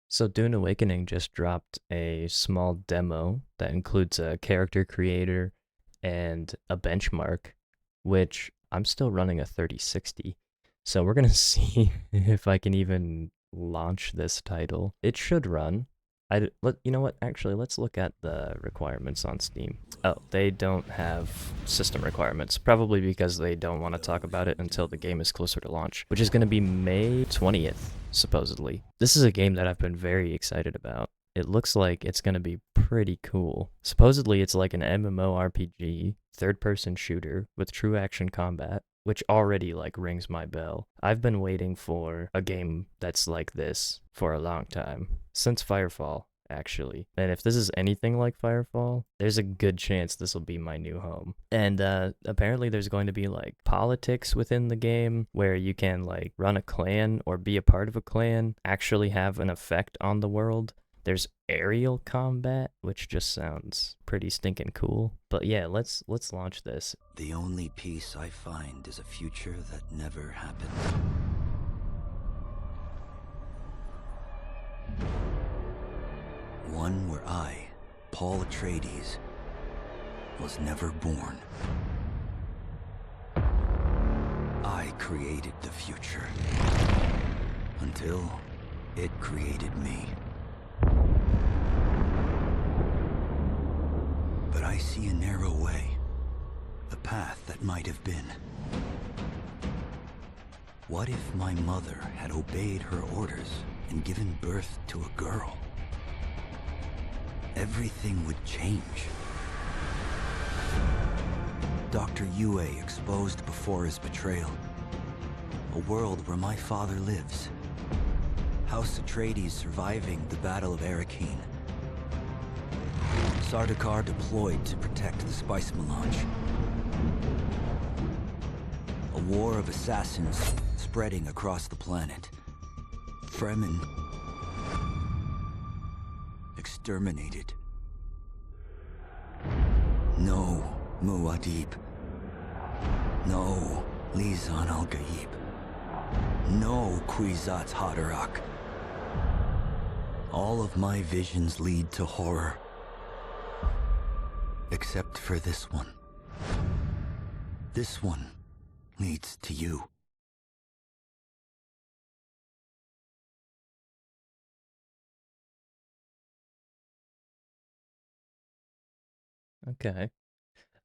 So Dune Awakening just dropped a small demo that includes a character creator and a benchmark, which I'm still running a 3060. So we're gonna see if I can even launch this title. It should run. You know what? Actually, let's look at the requirements on Steam. Oh, they don't have system requirements, probably because they don't want to talk about it until the game is closer to launch, which is going to be May 20th, supposedly. This is a game that I've been very excited about. It looks like it's going to be pretty cool. Supposedly, it's like an MMORPG, third-person shooter with true action combat, which already like rings my bell. I've been waiting for a game that's like this for a long time, since Firefall, actually. And if this is anything like Firefall, there's a good chance this will be my new home. And apparently there's going to be like politics within the game where you can like run a clan or be a part of a clan, actually have an effect on the world. There's aerial combat, which just sounds pretty stinking cool. But yeah, let's launch this. The only peace I find is a future that never happened. One where I, Paul Atreides, was never born. I created the future until it created me. But I see a narrow way, the path that might have been. What if my mother had obeyed her orders and given birth to a girl? Everything would change. Dr. Yue exposed before his betrayal. A world where my father lives. House Atreides surviving the Battle of Arrakis. Sardaukar deployed to protect the spice melange. A war of assassins spreading across the planet. Fremen exterminated. No Muad'Dib. No Lisan al-Gaib. No Kwisatz Haderach. All of my visions lead to horror. Except for this one. This one leads to you. Okay.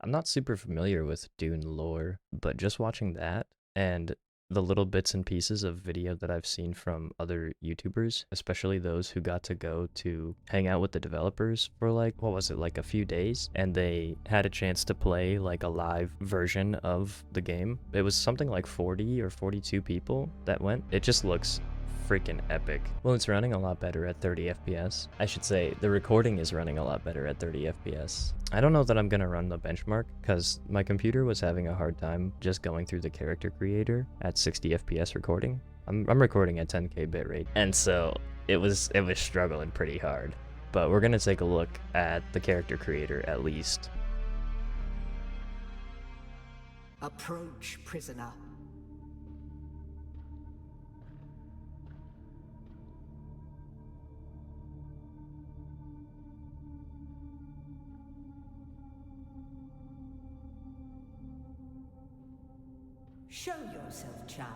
I'm not super familiar with Dune lore, but just watching that and the little bits and pieces of video that I've seen from other YouTubers, especially those who got to go to hang out with the developers for like, what was it, like a few days, and they had a chance to play like a live version of the game. It was something like 40 or 42 people that went. It just looks freaking epic. Well, it's running a lot better at 30 FPS. I should say the recording is running a lot better at 30 FPS. I don't know that I'm gonna run the benchmark because my computer was having a hard time just going through the character creator at 60 FPS recording. I'm recording at 10K bitrate, and so it was struggling pretty hard. But we're gonna take a look at the character creator at least. Approach, prisoner. Show yourself, child.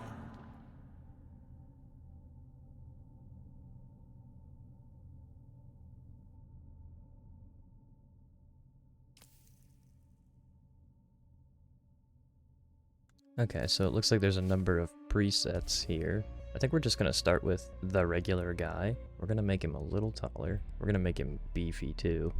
Okay, so it looks like there's a number of presets here. I think we're just gonna start with the regular guy. We're gonna make him a little taller. We're gonna make him beefy too.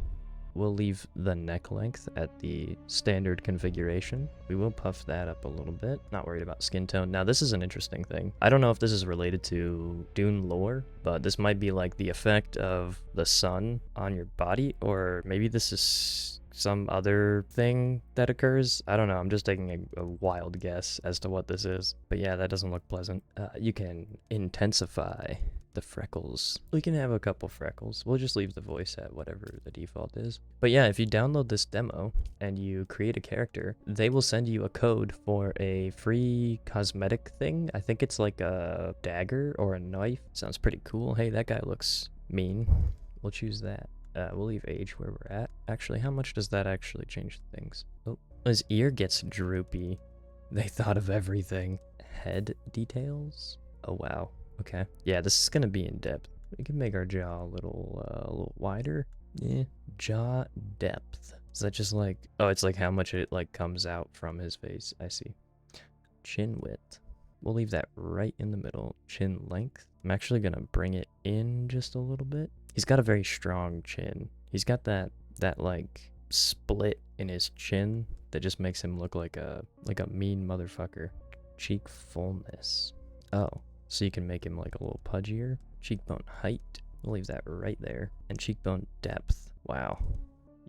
We'll leave the neck length at the standard configuration. We will puff that up a little bit. Not worried about skin tone. Now, this is an interesting thing. I don't know if this is related to Dune lore, but this might be like the effect of the sun on your body, or maybe this is some other thing that occurs. I don't know. I'm just taking a wild guess as to what this is. But yeah, that doesn't look pleasant. You can intensify the freckles. We can have a couple freckles. We'll just leave the voice at whatever the default is. But yeah, if you download this demo and you create a character, they will send you a code for a free cosmetic thing. I think it's like a dagger or a knife. Sounds pretty cool. Hey, that guy looks Mean. We'll choose that. We'll leave age where we're at. Actually, how much does that actually change things? Oh, his ear gets droopy. They thought of everything. Head details? Oh, wow. Okay. Yeah, this is gonna be in depth. We can make our jaw a little wider. Yeah. Jaw depth. Is that just like... Oh, it's like how much it like comes out from his face. I see. Chin width. We'll leave that right in the middle. Chin length. I'm actually gonna bring it in just a little bit. He's got a very strong chin. He's got that like split in his chin that just makes him look like a mean motherfucker. Cheek fullness. Oh, so you can make him like a little pudgier. Cheekbone height. We'll leave that right there. And cheekbone depth. Wow.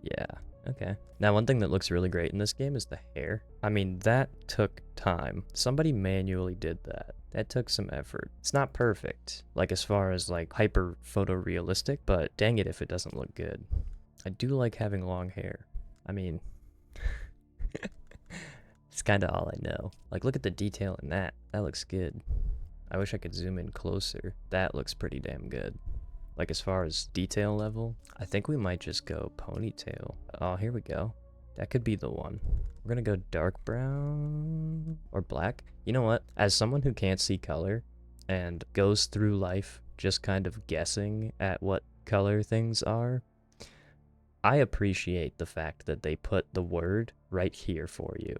Yeah. Okay. Now, one thing that looks really great in this game is the hair. I mean, that took time. Somebody manually did that. That took some effort. It's not perfect, like as far as like hyper photorealistic, but dang it if it doesn't look good. I do like having long hair. I mean, it's kind of all I know. Like, look at the detail in that. That looks good. I wish I could zoom in closer. That looks pretty damn good. Like, as far as detail level, I think we might just go ponytail. Oh, here we go. That could be the one. We're gonna go dark brown or black. You know what? As someone who can't see color and goes through life just kind of guessing at what color things are, I appreciate the fact that they put the word right here for you.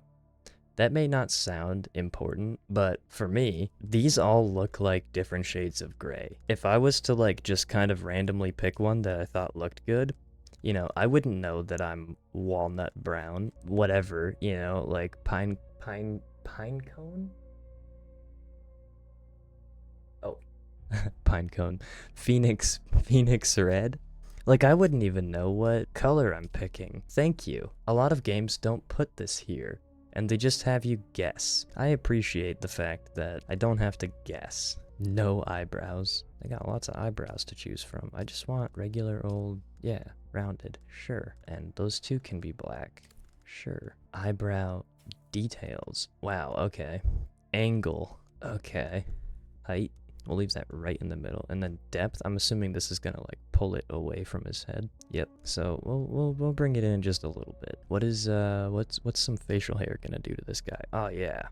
That may not sound important, but for me, these all look like different shades of gray. If I was to like just kind of randomly pick one that I thought looked good, you know, I wouldn't know that I'm walnut brown, whatever, you know, like pine cone? Oh, pine cone. Phoenix red. Like, I wouldn't even know what color I'm picking. Thank you. A lot of games don't put this here, and they just have you guess. I appreciate the fact that I don't have to guess. No eyebrows. I got lots of eyebrows to choose from. I just want regular old, yeah, rounded. Sure. And those two can be black. Sure. Eyebrow details. Wow, okay. Angle. Okay. Height. We'll leave that right in the middle. And then depth, I'm assuming this is gonna like pull it away from his head. Yep. So we'll bring it in just a little bit. What is what's some facial hair gonna do to this guy? Oh yeah.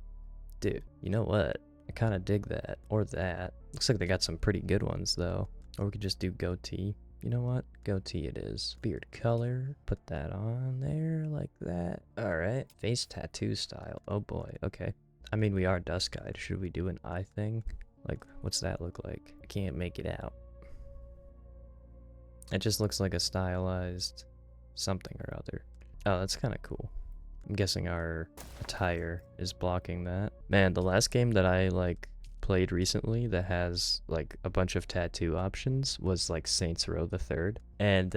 Dude, you know what? I kinda dig that. Or that. Looks like they got some pretty good ones though. Or we could just do goatee. You know what? Goatee it is. Beard color. Put that on there like that. Alright. Face tattoo style. Oh boy. Okay. I mean, we are dusk-eyed. Should we do an eye thing? Like, what's that look like? I can't make it out. It just looks like a stylized something or other. Oh, that's kind of cool. I'm guessing our attire is blocking that. Man, the last game that I, like, played recently that has, like, a bunch of tattoo options was, like, Saints Row the Third. And,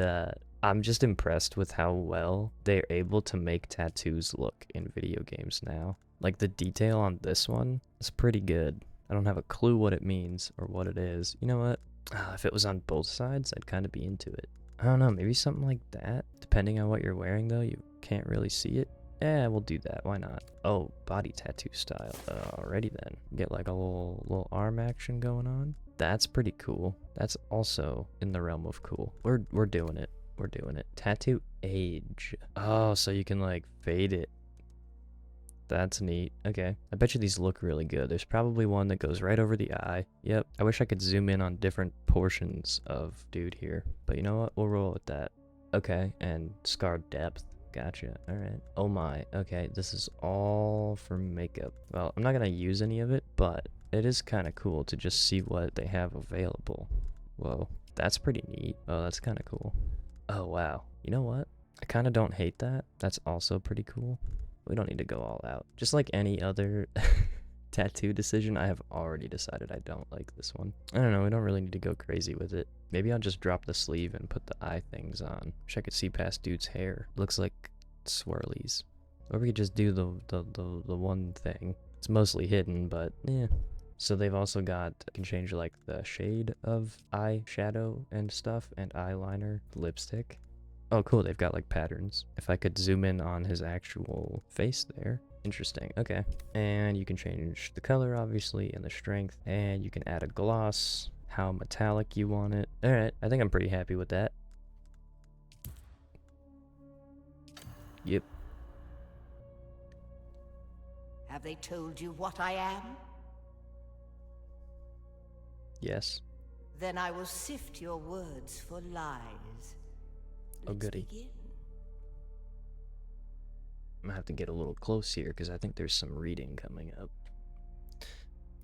I'm just impressed with how well they're able to make tattoos look in video games now. Like, the detail on this one is pretty good. I don't have a clue what it means or what it is. You know what? If it was on both sides, I'd kind of be into it. I don't know, maybe something like that. Depending on what you're wearing, though, you can't really see it. Yeah, we'll do that. Why not? Oh, body tattoo style. Alrighty then. Get like a little arm action going on. That's pretty cool. That's also in the realm of cool. We're doing it. We're doing it. Tattoo age. Oh, so you can like fade it. That's neat. Okay. I bet you these look really good. There's probably one that goes right over the eye. Yep. I wish I could zoom in on different portions of dude here. But you know what? We'll roll with that. Okay. And scar depth. Gotcha. Alright. Oh my. Okay. This is all for makeup. Well, I'm not going to use any of it, but it is kind of cool to just see what they have available. Whoa. That's pretty neat. Oh, that's kind of cool. Oh, wow. You know what? I kind of don't hate that. That's also pretty cool. We don't need to go all out. Just like any other tattoo decision, I have already decided I don't like this one. I don't know, we don't really need to go crazy with it. Maybe I'll just drop the sleeve and put the eye things on. Wish I could see past dude's hair. Looks like swirlies. Or we could just do the one thing. It's mostly hidden, but yeah. So they've also got, you can change like the shade of eyeshadow and stuff, and eyeliner, lipstick. Oh, cool, they've got like patterns. If I could zoom in on his actual face there. Interesting, okay. And you can change the color, obviously, and the strength. And you can add a gloss, how metallic you want it. Alright, I think I'm pretty happy with that. Yep. Have they told you what I am? Yes. Then I will sift your words for lies. Oh, Let's goody. begin. I'm gonna have to get a little close here because I think there's some reading coming up.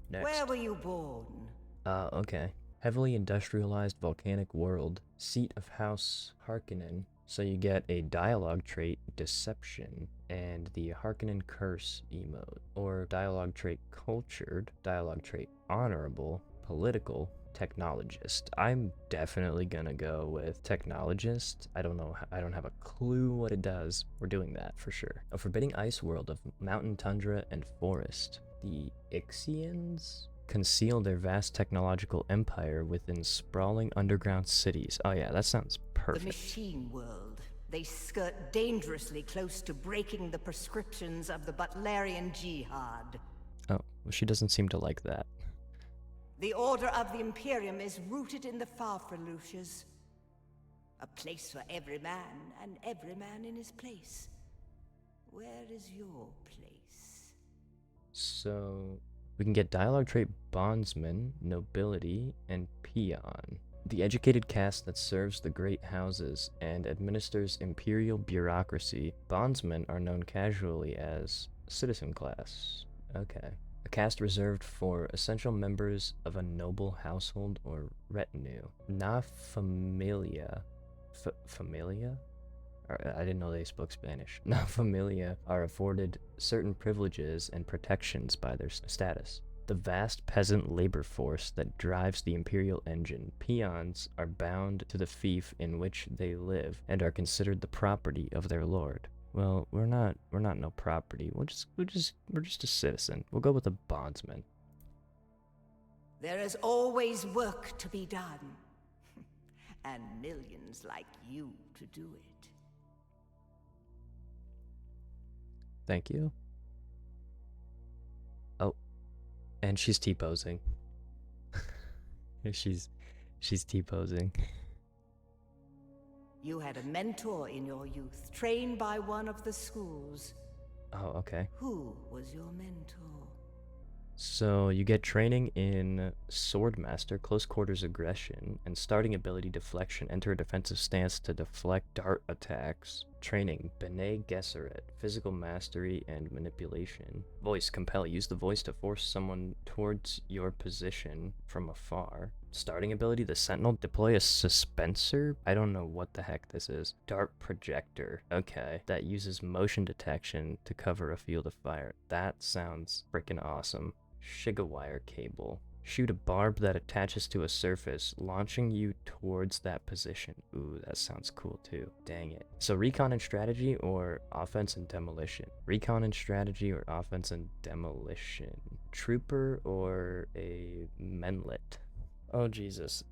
Next. Where were you born? Okay. Heavily industrialized volcanic world, seat of House Harkonnen. So you get a dialogue trait, Deception, and the Harkonnen Curse emote, or dialogue trait Cultured, dialogue trait Honorable, Political, Technologist. I'm definitely gonna go with Technologist. I don't know, I don't have a clue what it does. We're doing that for sure. A forbidding ice world of mountain tundra and forest. The Ixians conceal their vast technological empire within sprawling underground cities. Oh yeah, that sounds The perfect. machine world. They skirt dangerously close to breaking the prescriptions of the Butlerian Jihad. Oh, well, she doesn't seem to like that. The order of the Imperium is rooted in the Farfreluches. A place for every man, and every man in his place. Where is your place? So we can get dialogue trait Bondsman, Nobility, and Peon. The educated caste that serves the great houses and administers imperial bureaucracy. Bondsmen are known casually as citizen class. Okay. A caste reserved for essential members of a noble household or retinue. Na familia. Familia? I didn't know they spoke Spanish. Na familia are afforded certain privileges and protections by their status. The vast peasant labor force that drives the imperial engine. Peons are bound to the fief in which they live and are considered the property of their lord. Well, we're not no property. We're just a citizen. We'll go with a bondsman. There is always work to be done. And millions like you to do it. Thank you. Oh, and she's T-posing. she's T-posing. You had a mentor in your youth, trained by one of the schools. Oh, okay. Who was your mentor? So you get training in Swordmaster, Close Quarters Aggression, and starting ability Deflection. Enter a defensive stance to deflect dart attacks. Training Bene Gesserit, Physical Mastery and Manipulation. Voice Compel. Use the voice to force someone towards your position from afar. Starting ability the Sentinel. Deploy a Suspenser. I don't know what the heck this is. Dart Projector. Okay. That uses motion detection to cover a field of fire. That sounds freaking awesome. Shigawire Cable. Shoot a barb that attaches to a surface, launching you towards that position. Ooh, that sounds cool too. Dang it. So recon and strategy or offense and demolition? Recon and strategy or offense and demolition? Trooper or a Menlet? Oh, Jesus.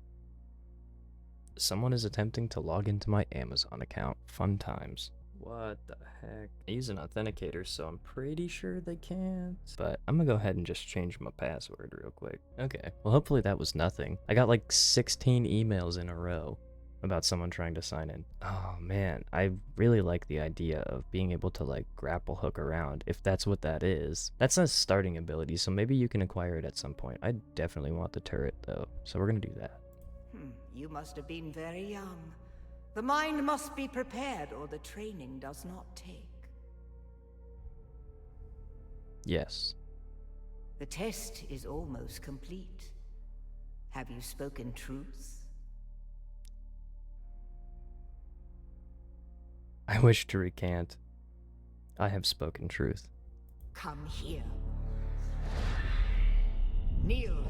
Someone is attempting to log into my Amazon account. Fun times. What the heck? I use an authenticator, so I'm pretty sure they can't. But I'm gonna go ahead and just change my password real quick. Okay. Well, hopefully that was nothing. I got like 16 emails in a row about someone trying to sign in. Oh man, I really like the idea of being able to like grapple hook around, if that's what that is. That's a starting ability, so maybe you can acquire it at some point. I definitely want the turret though, so we're gonna do that. You must have been very young. The mind must be prepared, or the training does not take. Yes. The test is almost complete. Have you spoken truth? I wish to recant. I have spoken truth. Come here. Kneel.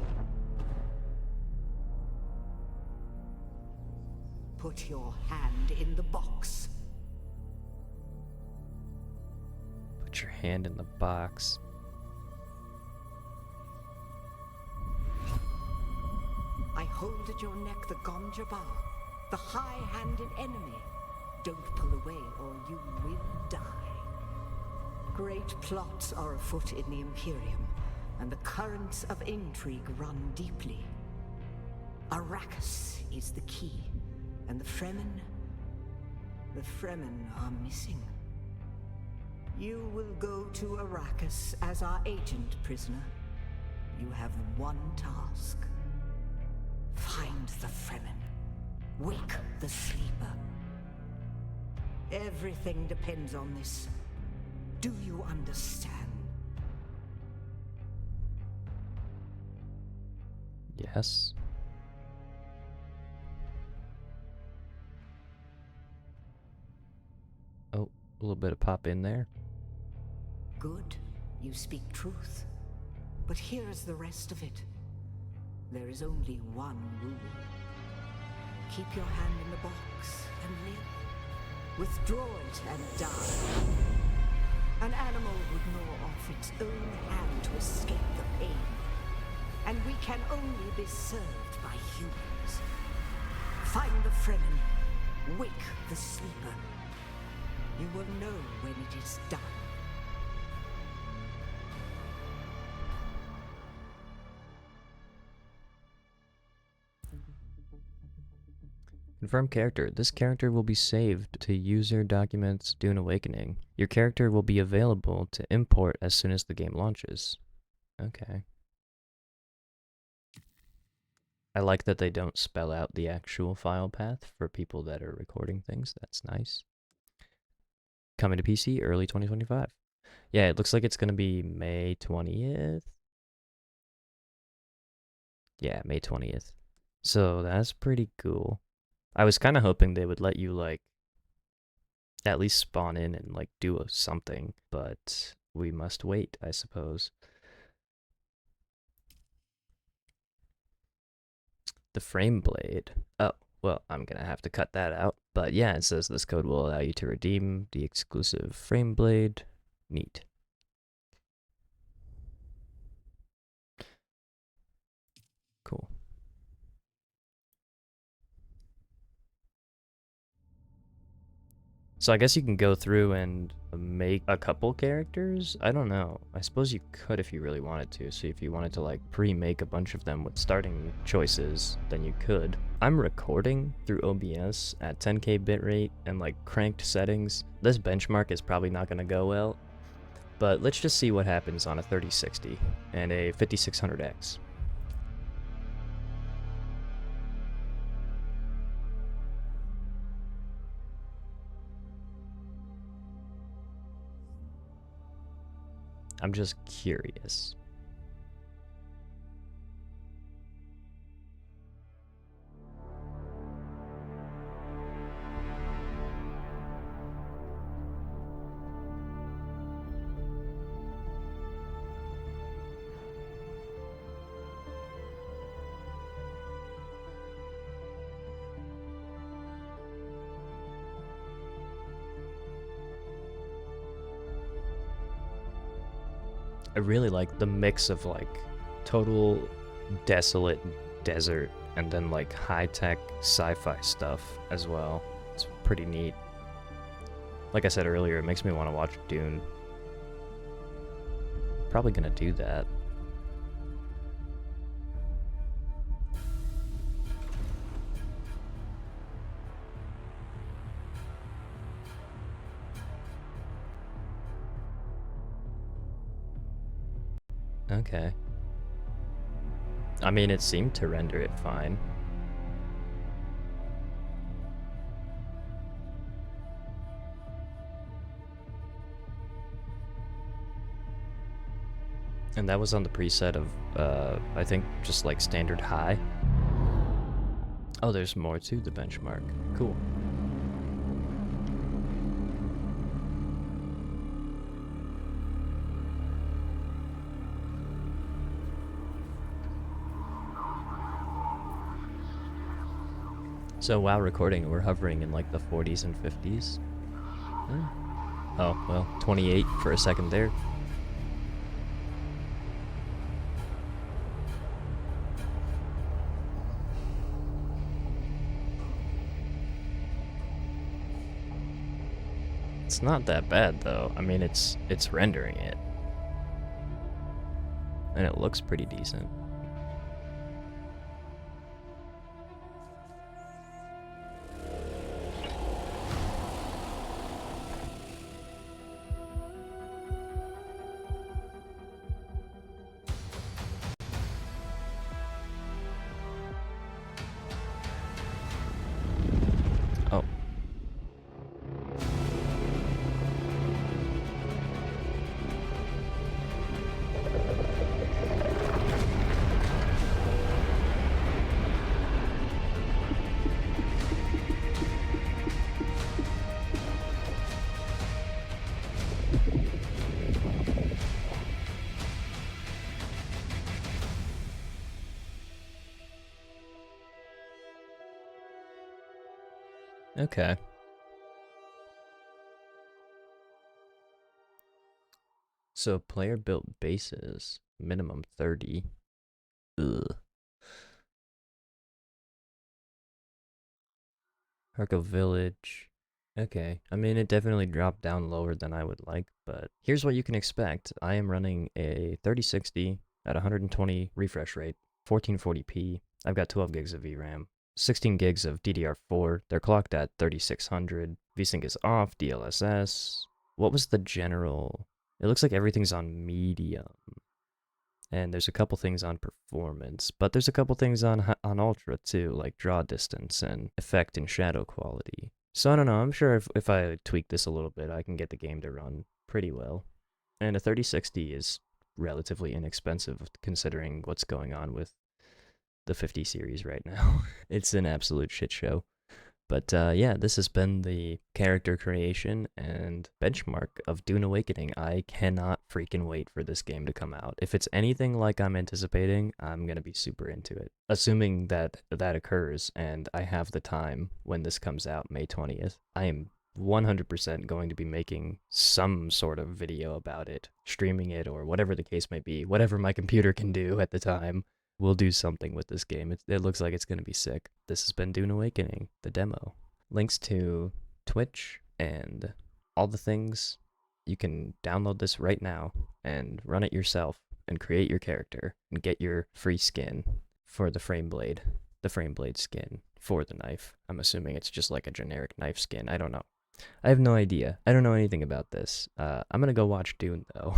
Put your hand in the box. Put your hand in the box. I hold at your neck the Gonjabar, the high-handed enemy. Don't pull away or you will die. Great plots are afoot in the Imperium, and the currents of intrigue run deeply. Arrakis is the key, and the Fremen are missing. You will go to Arrakis as our agent, prisoner. You have one task. Find the Fremen. Wake the sleeper. Everything depends on this. Do you understand? Yes. Oh, a little bit of pop in there. Good. You speak truth. But here is the rest of it. There is only one rule. Keep your hand in the box and live. Withdraw it and die. An animal would gnaw off its own hand to escape the pain. And we can only be served by humans. Find the Fremen. Wake the sleeper. You will know when it is done. Confirm character. This character will be saved to user documents Dune Awakening. Your character will be available to import as soon as the game launches. Okay. I like that they don't spell out the actual file path for people that are recording things. That's nice. Coming to PC early 2025. Yeah, it looks like it's going to be May 20th. Yeah, May 20th. So that's pretty cool. I was kind of hoping they would let you, like, at least spawn in and, like, do something, but we must wait, I suppose. The frame blade. Oh, well, I'm gonna have to cut that out. But yeah, it says this code will allow you to redeem the exclusive frame blade. Neat. Cool. So I guess you can go through and make a couple characters? I don't know. I suppose you could if you really wanted to. So if you wanted to like pre-make a bunch of them with starting choices, then you could. I'm recording through OBS at 10K bitrate and like cranked settings. This benchmark is probably not going to go well, but let's just see what happens on a 3060 and a 5600X. I'm just curious. I really like the mix of like total desolate desert and then like high-tech sci-fi stuff as well. It's pretty neat. Like I said earlier, it makes me want to watch Dune. Probably gonna do that. Okay. I mean, it seemed to render it fine. And that was on the preset of, I think, just like standard high. Oh, there's more to the benchmark. Cool. So while recording, we're hovering in like the 40s and 50s. Oh, well, 28 for a second there. It's not that bad though. I mean, it's rendering it. And it looks pretty decent. Okay. So player built bases, minimum 30. Ugh. Harko Village. Okay. I mean, it definitely dropped down lower than I would like, but here's what you can expect. I am running a 3060 at 120 refresh rate, 1440p. I've got 12 gigs of VRAM, 16 gigs of DDR4. They're clocked at 3600. VSync is off, DLSS. What was the general? It looks like everything's on medium. And there's a couple things on performance, but there's a couple things on ultra too, like draw distance and effect and shadow quality. So I don't know. I'm sure if I tweak this a little bit, I can get the game to run pretty well. And a 3060 is relatively inexpensive considering what's going on with the 50 series right now. It's an absolute shit show. But yeah, this has been the character creation and benchmark of Dune Awakening. I cannot freaking wait for this game to come out. If it's anything like I'm anticipating, I'm going to be super into it. Assuming that that occurs and I have the time when this comes out, May 20th, I am 100% going to be making some sort of video about it, streaming it, or whatever the case may be, whatever my computer can do at the time. We'll do something with this game. It looks like it's going to be sick. This has been Dune Awakening, the demo. Links to Twitch and all the things. You can download this right now and run it yourself and create your character and get your free skin for the frame blade skin for the knife. I'm assuming it's just like a generic knife skin. I don't know. I have no idea. I don't know anything about this. I'm going to go watch Dune, though.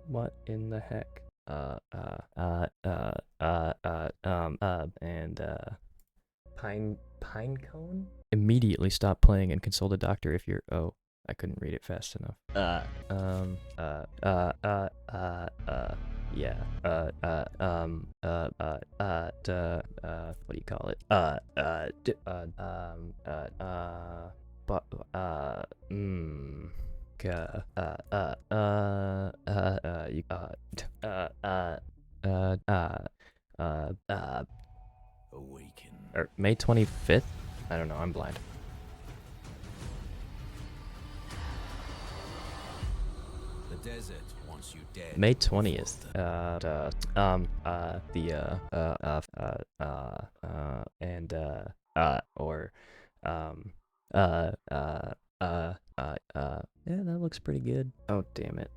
What in the heck? And pine cone? Immediately stop playing and consult a doctor if you're. Oh, I couldn't read it fast enough. Yeah. What do you call it? But, you, Awaken. May 25th? I don't know, I'm blind. The desert wants you dead. May 20th. Yeah, that looks pretty good. Oh, damn it.